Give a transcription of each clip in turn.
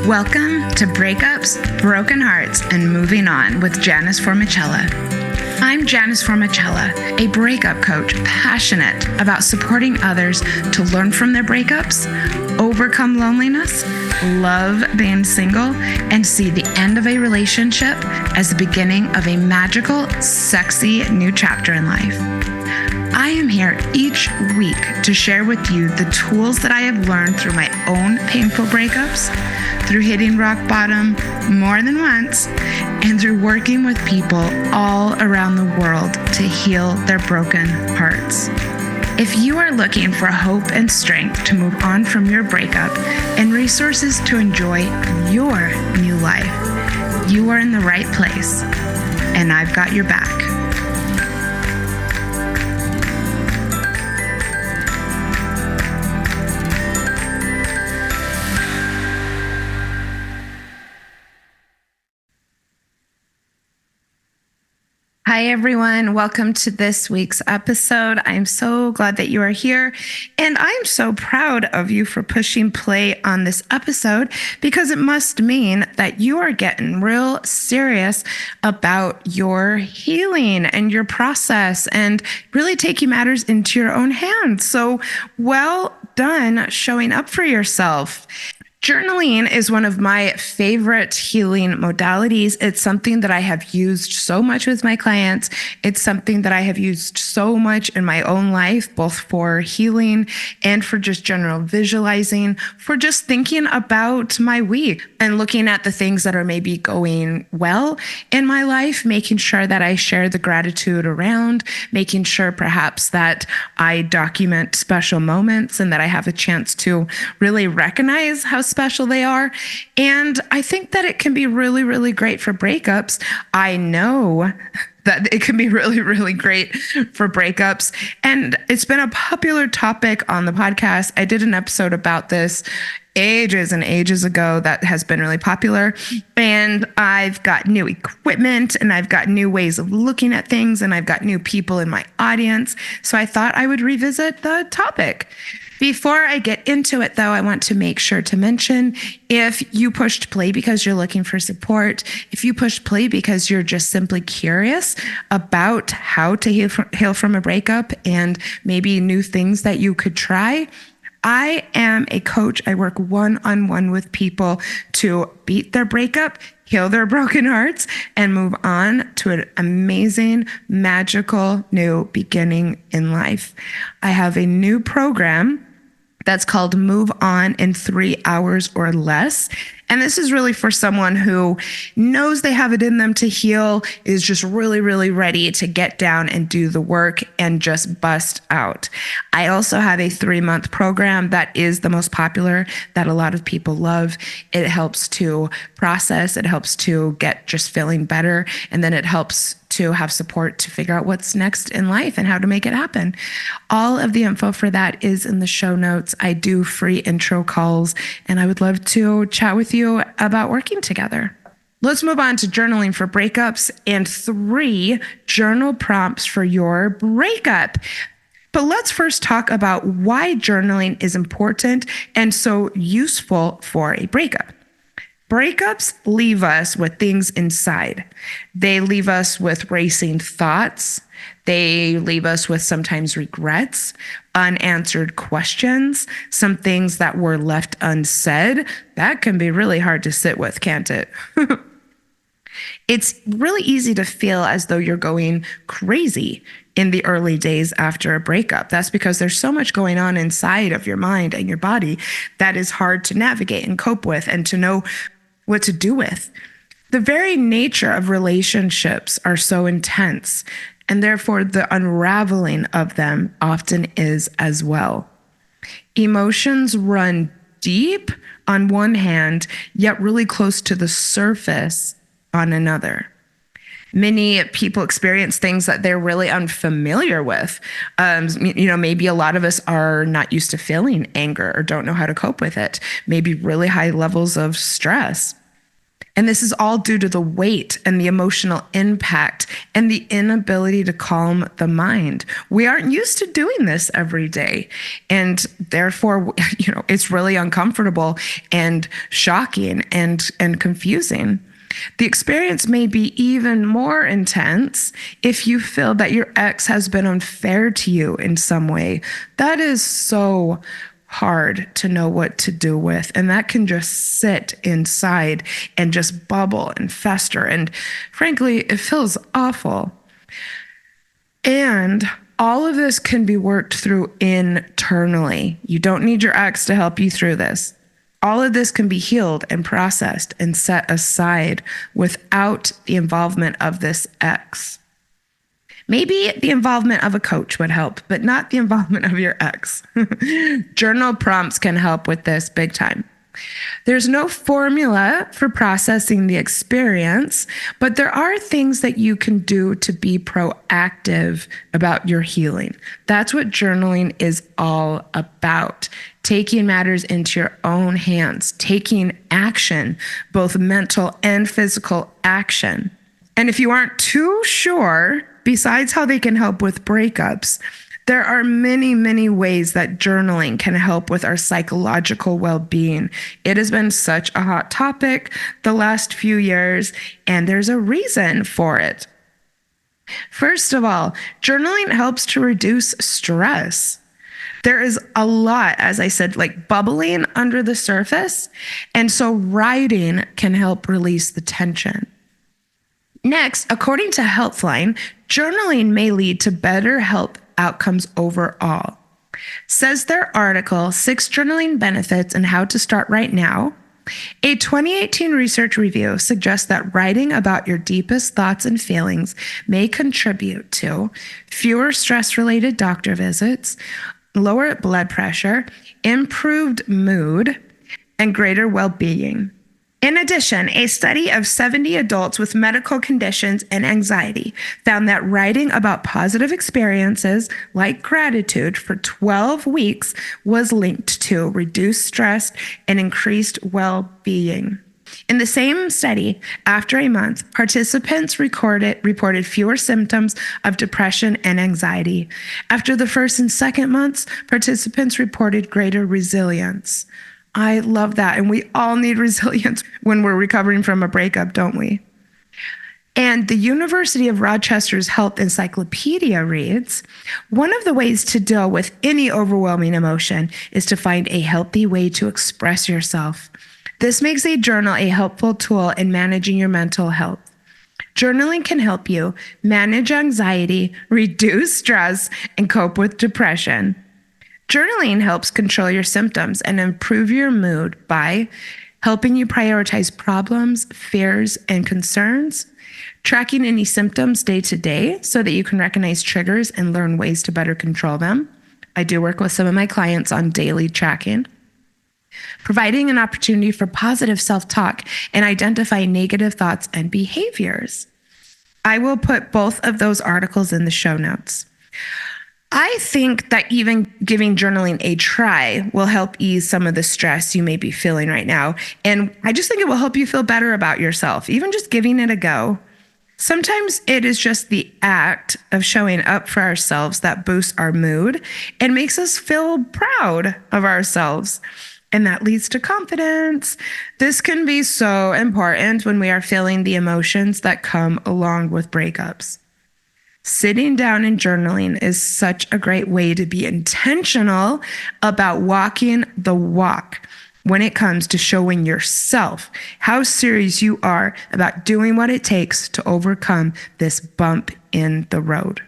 Welcome to Breakups, Broken Hearts, and Moving On with Janice Formichella. I'm Janice Formichella, a breakup coach passionate about supporting others to learn from their breakups, overcome loneliness, love being single, and see the end of a relationship as the beginning of a magical, sexy new chapter in life. I am here each week to share with you the tools that I have learned through my own painful breakups, through hitting rock bottom more than once, and through working with people all around the world to heal their broken hearts. If you are looking for hope and strength to move on from your breakup and resources to enjoy your new life, you are in the right place, and I've got your back. Hi, everyone. Welcome to this week's episode. I'm so glad that you are here, and I'm so proud of you for pushing play on this episode because it must mean that you are getting real serious about your healing and your process and really taking matters into your own hands. So well done showing up for yourself. Journaling is one of my favorite healing modalities. It's something that I have used so much with my clients. It's something that I have used so much in my own life, both for healing and for just general visualizing, for just thinking about my week and looking at the things that are maybe going well in my life, making sure that I share the gratitude around, making sure perhaps that I document special moments and that I have a chance to really recognize how special they are. And I think that it can be really, really great for breakups. I know that it can be really, really great for breakups. And it's been a popular topic on the podcast. I did an episode about this ages and ages ago that has been really popular. And I've got new equipment and I've got new ways of looking at things and I've got new people in my audience. So I thought I would revisit the topic. Before I get into it, though, I want to make sure to mention if you pushed play because you're looking for support, if you pushed play because you're just simply curious about how to heal from a breakup and maybe new things that you could try, I am a coach. I work one-on-one with people to beat their breakup, heal their broken hearts, and move on to an amazing, magical new beginning in life. I have a new program that's called Move On in 3 hours or less. And this is really for someone who knows they have it in them to heal, is just really, really ready to get down and do the work and just bust out. I also have a 3-month program that is the most popular that a lot of people love. It helps to process, it helps to get just feeling better, and then it helps to have support to figure out what's next in life and how to make it happen. All of the info for that is in the show notes. I do free intro calls, and I would love to chat with you about working together. Let's move on to journaling for breakups and 3 journal prompts for your breakup. But let's first talk about why journaling is important and so useful for a breakup. Breakups leave us with things inside. They leave us with racing thoughts. They leave us with sometimes regrets, unanswered questions, some things that were left unsaid. That can be really hard to sit with, can't it? It's really easy to feel as though you're going crazy in the early days after a breakup. That's because there's so much going on inside of your mind and your body that is hard to navigate and cope with and to know what to do with. The very nature of relationships are so intense, and therefore the unraveling of them often is as well. Emotions run deep on one hand, yet really close to the surface on another. Many people experience things that they're really unfamiliar with. Maybe a lot of us are not used to feeling anger or don't know how to cope with it. Maybe really high levels of stress. And this is all due to the weight and the emotional impact and the inability to calm the mind. We aren't used to doing this every day. And therefore, it's really uncomfortable and shocking and confusing. The experience may be even more intense if you feel that your ex has been unfair to you in some way. That is so hard to know what to do with. And that can just sit inside and just bubble and fester. And frankly, it feels awful. And all of this can be worked through internally. You don't need your ex to help you through this. All of this can be healed and processed and set aside without the involvement of this ex. Maybe the involvement of a coach would help, but not the involvement of your ex. Journal prompts can help with this big time. There's no formula for processing the experience, but there are things that you can do to be proactive about your healing. That's what journaling is all about. Taking matters into your own hands, taking action, both mental and physical action. And if you aren't too sure, besides how they can help with breakups, there are many, many ways that journaling can help with our psychological well-being. It has been such a hot topic the last few years, and there's a reason for it. First of all, journaling helps to reduce stress. There is a lot, as I said, like bubbling under the surface, and so writing can help release the tension. Next, according to Healthline, journaling may lead to better health outcomes overall. Says their article, 6 Journaling Benefits and How to Start Right Now. A 2018 research review suggests that writing about your deepest thoughts and feelings may contribute to fewer stress-related doctor visits, lower blood pressure, improved mood, and greater well-being. In addition, a study of 70 adults with medical conditions and anxiety found that writing about positive experiences like gratitude for 12 weeks was linked to reduced stress and increased well-being. In the same study, after a month, participants reported fewer symptoms of depression and anxiety. After the first and second months, participants reported greater resilience. I love that. And we all need resilience when we're recovering from a breakup, don't we? And the University of Rochester's Health Encyclopedia reads, one of the ways to deal with any overwhelming emotion is to find a healthy way to express yourself. This makes a journal a helpful tool in managing your mental health. Journaling can help you manage anxiety, reduce stress, and cope with depression. Journaling helps control your symptoms and improve your mood by helping you prioritize problems, fears, and concerns, tracking any symptoms day to day so that you can recognize triggers and learn ways to better control them. I do work with some of my clients on daily tracking. Providing an opportunity for positive self-talk and identify negative thoughts and behaviors. I will put both of those articles in the show notes. I think that even giving journaling a try will help ease some of the stress you may be feeling right now. And I just think it will help you feel better about yourself, even just giving it a go. Sometimes it is just the act of showing up for ourselves that boosts our mood and makes us feel proud of ourselves. And that leads to confidence. This can be so important when we are feeling the emotions that come along with breakups. Sitting down and journaling is such a great way to be intentional about walking the walk when it comes to showing yourself how serious you are about doing what it takes to overcome this bump in the road.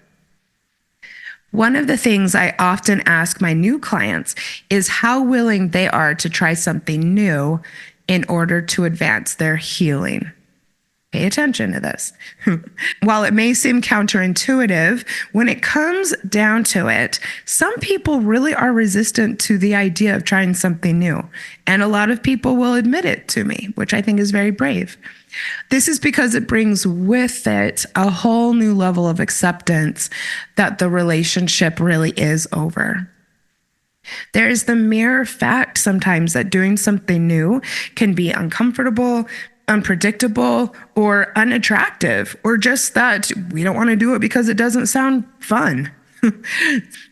One of the things I often ask my new clients is how willing they are to try something new in order to advance their healing. Pay attention to this. While it may seem counterintuitive, when it comes down to it, some people really are resistant to the idea of trying something new. And a lot of people will admit it to me, which I think is very brave. This is because it brings with it a whole new level of acceptance that the relationship really is over. There is the mere fact sometimes that doing something new can be uncomfortable, unpredictable, or unattractive, or just that we don't want to do it because it doesn't sound fun.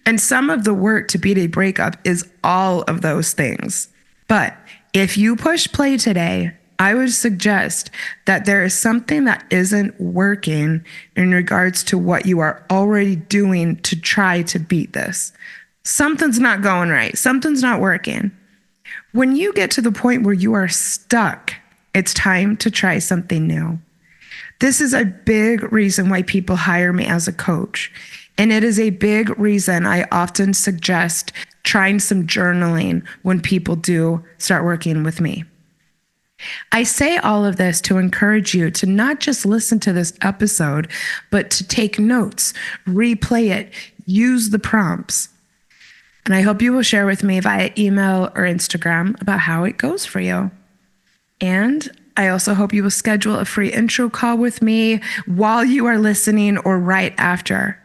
And some of the work to beat a breakup is all of those things. But if you push play today, I would suggest that there is something that isn't working in regards to what you are already doing to try to beat this. Something's not going right. Something's not working. When you get to the point where you are stuck, it's time to try something new. This is a big reason why people hire me as a coach. And it is a big reason I often suggest trying some journaling when people do start working with me. I say all of this to encourage you to not just listen to this episode, but to take notes, replay it, use the prompts. And I hope you will share with me via email or Instagram about how it goes for you. And I also hope you will schedule a free intro call with me while you are listening or right after.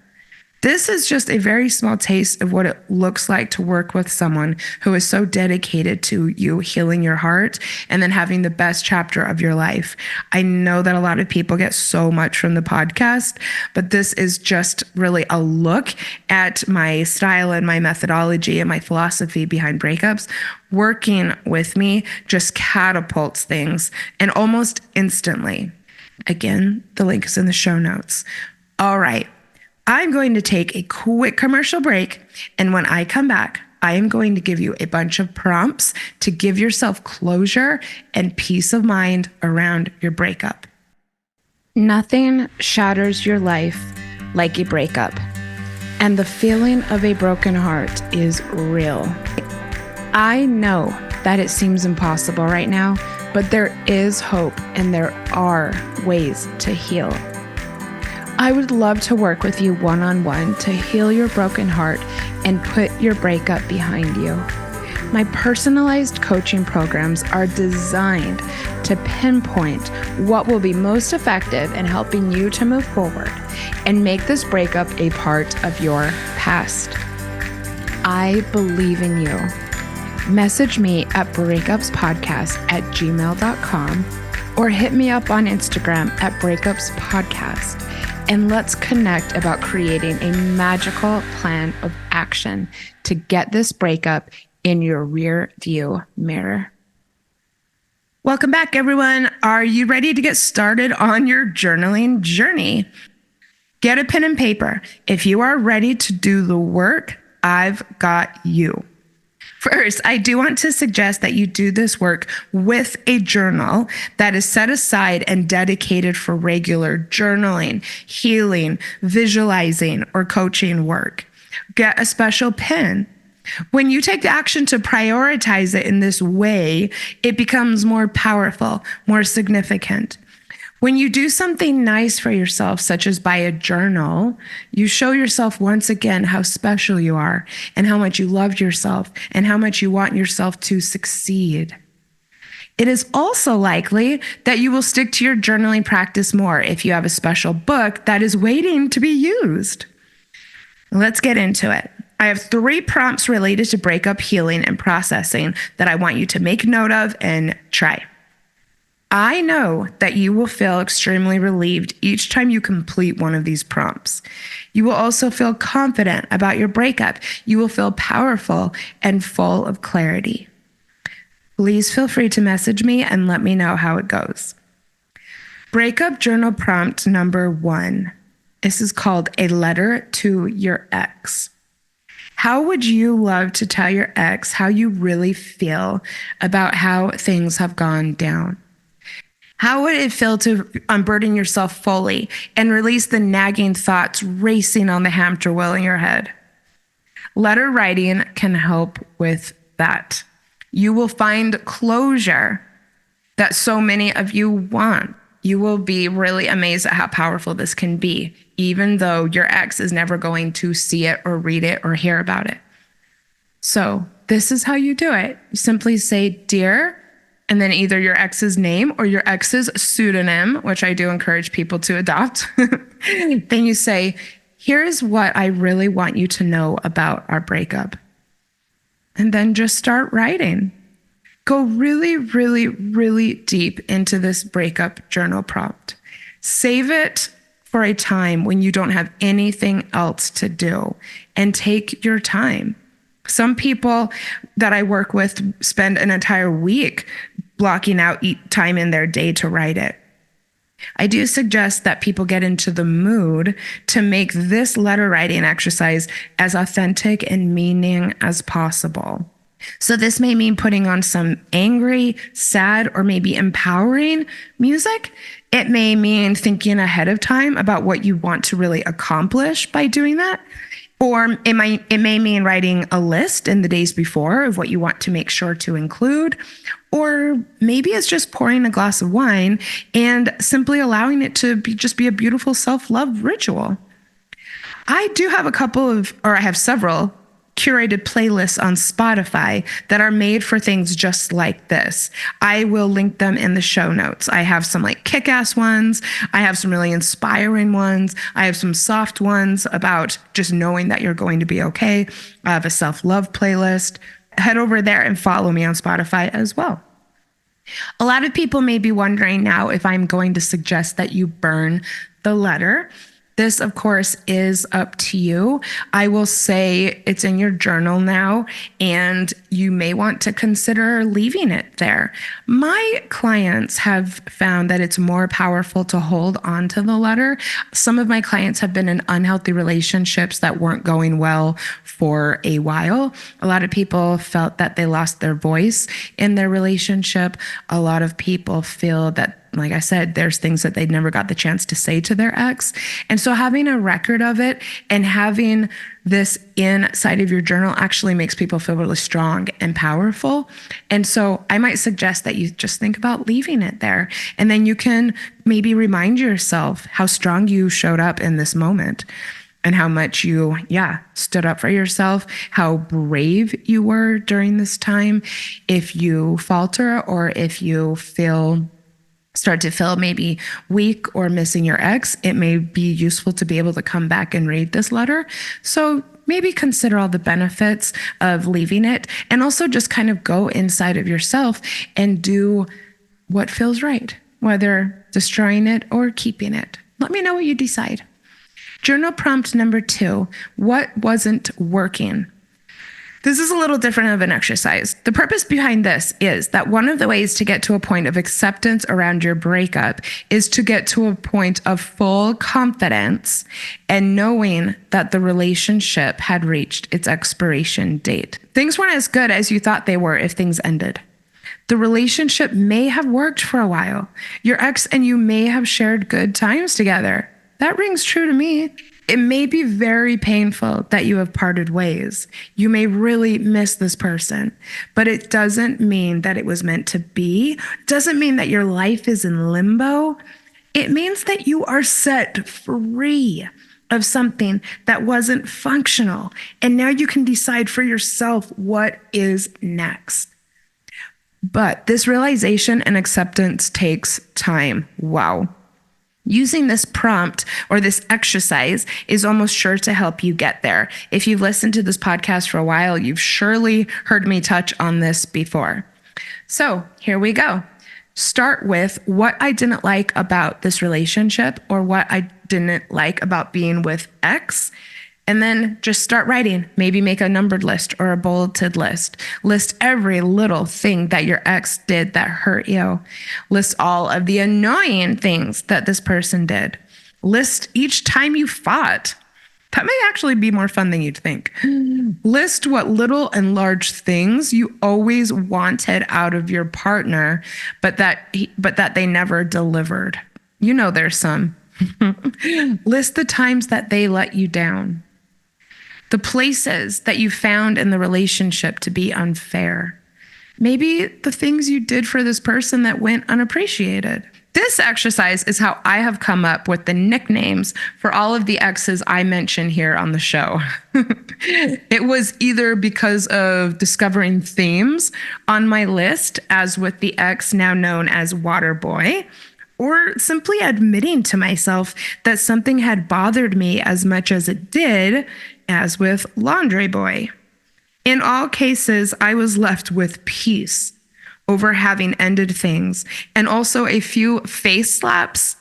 This is just a very small taste of what it looks like to work with someone who is so dedicated to you healing your heart and then having the best chapter of your life. I know that a lot of people get so much from the podcast, but this is just really a look at my style and my methodology and my philosophy behind breakups. Working with me just catapults things, and almost instantly. Again, the link is in the show notes. All right. I'm going to take a quick commercial break, and when I come back, I am going to give you a bunch of prompts to give yourself closure and peace of mind around your breakup. Nothing shatters your life like a breakup, and the feeling of a broken heart is real. I know that it seems impossible right now, but there is hope and there are ways to heal. I would love to work with you one-on-one to heal your broken heart and put your breakup behind you. My personalized coaching programs are designed to pinpoint what will be most effective in helping you to move forward and make this breakup a part of your past. I believe in you. Message me at breakupspodcast@gmail.com or hit me up on Instagram at breakupspodcast. And let's connect about creating a magical plan of action to get this breakup in your rear view mirror. Welcome back, everyone. Are you ready to get started on your journaling journey? Get a pen and paper. If you are ready to do the work, I've got you. First, I do want to suggest that you do this work with a journal that is set aside and dedicated for regular journaling, healing, visualizing, or coaching work. Get a special pen. When you take the action to prioritize it in this way, it becomes more powerful, more significant. When you do something nice for yourself, such as buy a journal, you show yourself once again how special you are and how much you love yourself and how much you want yourself to succeed. It is also likely that you will stick to your journaling practice more if you have a special book that is waiting to be used. Let's get into it. I have 3 prompts related to breakup healing and processing that I want you to make note of and try. I know that you will feel extremely relieved each time you complete one of these prompts. You will also feel confident about your breakup. You will feel powerful and full of clarity. Please feel free to message me and let me know how it goes. Breakup journal prompt number 1. This is called a letter to your ex. How would you love to tell your ex how you really feel about how things have gone down? How would it feel to unburden yourself fully and release the nagging thoughts racing on the hamster wheel in your head? Letter writing can help with that. You will find closure that so many of you want. You will be really amazed at how powerful this can be, even though your ex is never going to see it or read it or hear about it. So this is how you do it. You simply say, "Dear," and then either your ex's name or your ex's pseudonym, which I do encourage people to adopt. Then you say, "Here's what I really want you to know about our breakup." And then just start writing. Go really, really, really deep into this breakup journal prompt. Save it for a time when you don't have anything else to do, and take your time. Some people that I work with spend an entire week blocking out time in their day to write it. I do suggest that people get into the mood to make this letter writing exercise as authentic and meaning as possible. So this may mean putting on some angry, sad, or maybe empowering music. It may mean thinking ahead of time about what you want to really accomplish by doing that. Or it may mean writing a list in the days before of what you want to make sure to include. Or maybe it's just pouring a glass of wine and simply allowing it to just be a beautiful self-love ritual. I do have I have several curated playlists on Spotify that are made for things just like this. I will link them in the show notes. I have some like kick-ass ones. I have some really inspiring ones. I have some soft ones about just knowing that you're going to be okay. I have a self-love playlist. Head over there and follow me on Spotify as well. A lot of people may be wondering now if I'm going to suggest that you burn the letter. This, of course, is up to you. I will say it's in your journal now, and you may want to consider leaving it there. My clients have found that it's more powerful to hold on to the letter. Some of my clients have been in unhealthy relationships that weren't going well for a while. A lot of people felt that they lost their voice in their relationship. A lot of people feel that, like I said, there's things that they never got the chance to say to their ex. And so having a record of it and having this inside of your journal actually makes people feel really strong and powerful. And so I might suggest that you just think about leaving it there. And then you can maybe remind yourself how strong you showed up in this moment and how much you, stood up for yourself, how brave you were during this time. If you falter or if you start to feel maybe weak or missing your ex, it may be useful to be able to come back and read this letter. So maybe consider all the benefits of leaving it, and also just kind of go inside of yourself and do what feels right, whether destroying it or keeping it. Let me know what you decide. Journal prompt number 2, what wasn't working? This is a little different of an exercise. The purpose behind this is that one of the ways to get to a point of acceptance around your breakup is to get to a point of full confidence and knowing that the relationship had reached its expiration date. Things weren't as good as you thought they were if things ended. The relationship may have worked for a while. Your ex and you may have shared good times together. That rings true to me. It may be very painful that you have parted ways. You may really miss this person, but it doesn't mean that it was meant to be. It doesn't mean that your life is in limbo. It means that you are set free of something that wasn't functional. And now you can decide for yourself what is next. But this realization and acceptance takes time. Wow. Using this prompt or this exercise is almost sure to help you get there. If you've listened to this podcast for a while, you've surely heard me touch on this before. So here we go. Start with what I didn't like about this relationship or what I didn't like about being with X. And then just start writing. Maybe make a numbered list or a bulleted list. List every little thing that your ex did that hurt you. List all of the annoying things that this person did. List each time you fought. That may actually be more fun than you'd think. List what little and large things you always wanted out of your partner, but that they never delivered. You know there's some. List the times that they let you down. The places that you found in the relationship to be unfair. Maybe the things you did for this person that went unappreciated. This exercise is how I have come up with the nicknames for all of the exes I mention here on the show. It was either because of discovering themes on my list, as with the ex now known as Waterboy, or simply admitting to myself that something had bothered me as much as it did, as with Laundry Boy. In all cases, I was left with peace over having ended things, and also a few face slaps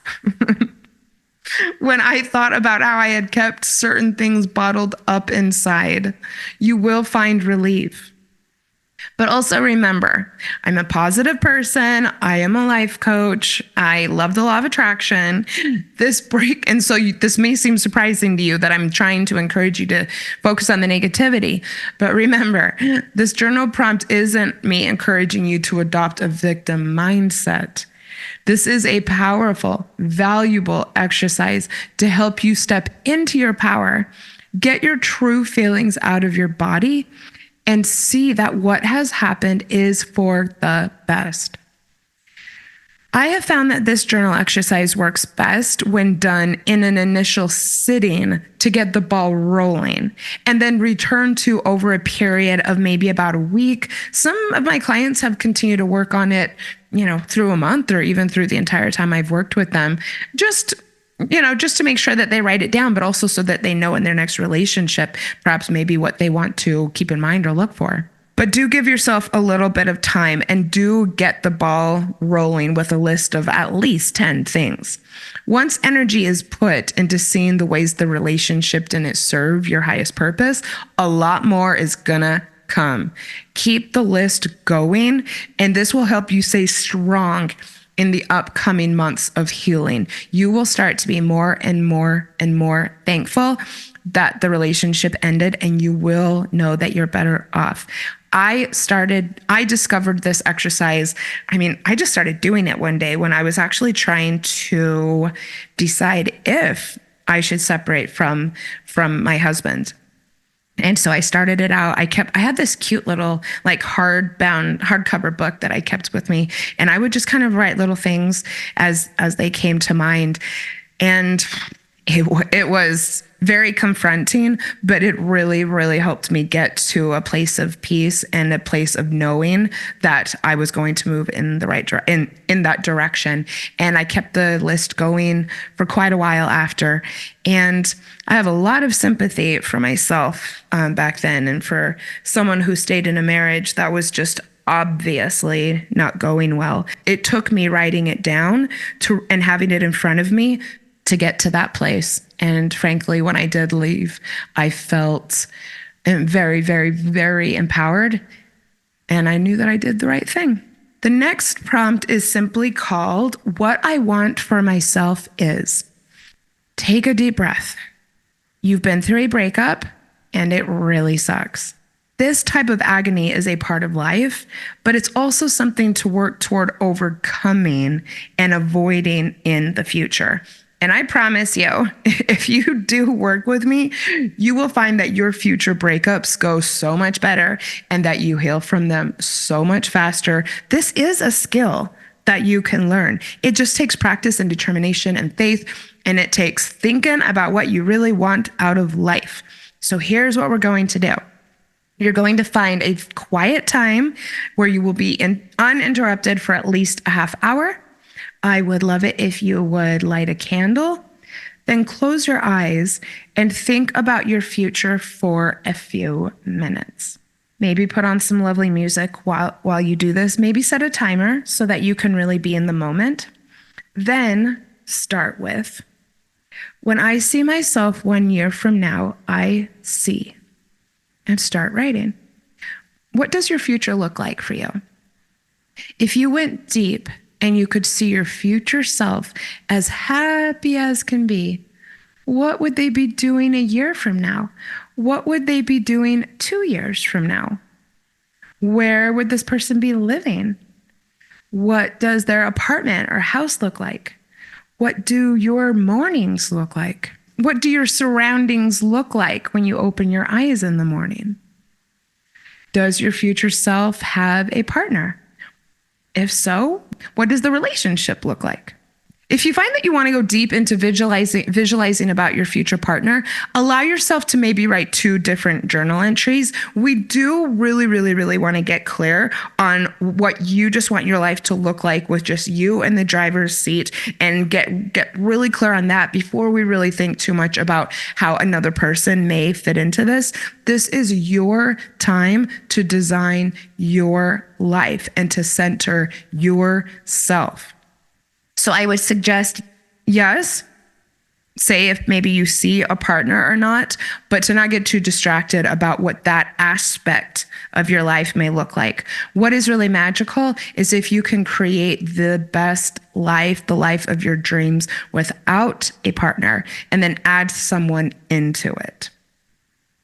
when I thought about how I had kept certain things bottled up inside. You will find relief. But also remember, I'm a positive person. I am a life coach. I love the law of attraction. And so this may seem surprising to you that I'm trying to encourage you to focus on the negativity. But remember, this journal prompt isn't me encouraging you to adopt a victim mindset. This is a powerful, valuable exercise to help you step into your power, get your true feelings out of your body, and see that what has happened is for the best. I have found that this journal exercise works best when done in an initial sitting to get the ball rolling, and then return to over a period of maybe about a week. Some of my clients have continued to work on it, through a month or even through the entire time I've worked with them, just to make sure that they write it down, but also so that they know in their next relationship, perhaps maybe what they want to keep in mind or look for. But do give yourself a little bit of time and do get the ball rolling with a list of at least 10 things. Once energy is put into seeing the ways the relationship didn't serve your highest purpose, a lot more is gonna come. Keep the list going, and this will help you stay strong in the upcoming months of healing. You will start to be more and more and more thankful that the relationship ended, and you will know that you're better off. I discovered this exercise. I just started doing it one day when I was actually trying to decide if I should separate from my husband. And so I started it out. I had this cute little hardcover book that I kept with me. And I would just kind of write little things as they came to mind. And it was very confronting, but it really, really helped me get to a place of peace and a place of knowing that I was going to move in the right in that direction. And I kept the list going for quite a while after. And I have a lot of sympathy for myself back then, and for someone who stayed in a marriage that was just obviously not going well. It took me writing it down and having it in front of me to get to that place. And frankly, when I did leave, I felt very, very, very empowered. And I knew that I did the right thing. The next prompt is simply called, "What I Want for Myself Is." Take a deep breath. You've been through a breakup, and it really sucks. This type of agony is a part of life, but it's also something to work toward overcoming and avoiding in the future. And I promise you, if you do work with me, you will find that your future breakups go so much better and that you heal from them so much faster. This is a skill that you can learn. It just takes practice and determination and faith, and it takes thinking about what you really want out of life. So here's what we're going to do. You're going to find a quiet time where you will be uninterrupted for at least a half hour. I would love it if you would light a candle, then close your eyes and think about your future for a few minutes. Maybe put on some lovely music while you do this. Maybe set a timer so that you can really be in the moment. Then start with, "When I see myself 1 year from now, I see," and start writing. What does your future look like for you? If you went deep and you could see your future self as happy as can be, what would they be doing a year from now? What would they be doing 2 years from now? Where would this person be living? What does their apartment or house look like? What do your mornings look like? What do your surroundings look like when you open your eyes in the morning? Does your future self have a partner? If so, what does the relationship look like? If you find that you want to go deep into visualizing about your future partner, allow yourself to maybe write 2 different journal entries. We do really want to get clear on what you just want your life to look like with just you in the driver's seat, and get really clear on that before we really think too much about how another person may fit into this. This is your time to design your life and to center yourself. So I would suggest, yes, say if maybe you see a partner or not, but to not get too distracted about what that aspect of your life may look like. What is really magical is if you can create the best life, the life of your dreams without a partner, and then add someone into it.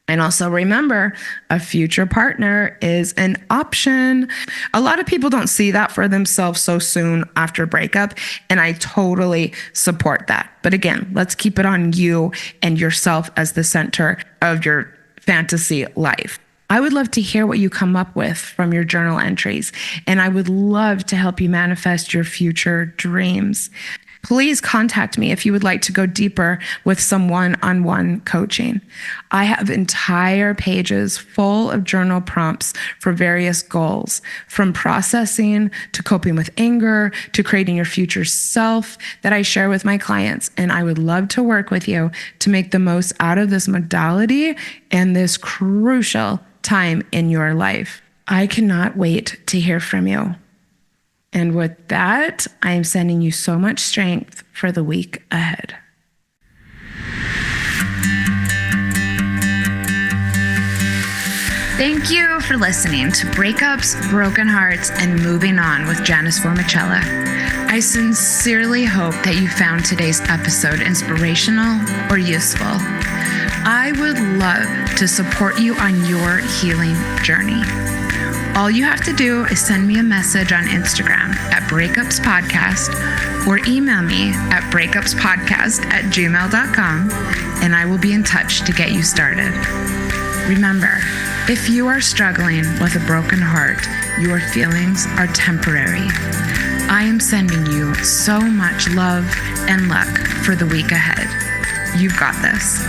And also remember, a future partner is an option. A lot of people don't see that for themselves so soon after breakup, and I totally support that. But again, let's keep it on you and yourself as the center of your fantasy life. I would love to hear what you come up with from your journal entries, and I would love to help you manifest your future dreams. Please contact me if you would like to go deeper with some one-on-one coaching. I have entire pages full of journal prompts for various goals, from processing to coping with anger to creating your future self, that I share with my clients. And I would love to work with you to make the most out of this modality and this crucial time in your life. I cannot wait to hear from you. And with that, I am sending you so much strength for the week ahead. Thank you for listening to Breakups, Broken Hearts, and Moving On with Janice Formichella. I sincerely hope that you found today's episode inspirational or useful. I would love to support you on your healing journey. All you have to do is send me a message on Instagram at Breakups Podcast, or email me at breakupspodcast@gmail.com, and I will be in touch to get you started. Remember, if you are struggling with a broken heart, your feelings are temporary. I am sending you so much love and luck for the week ahead. You've got this.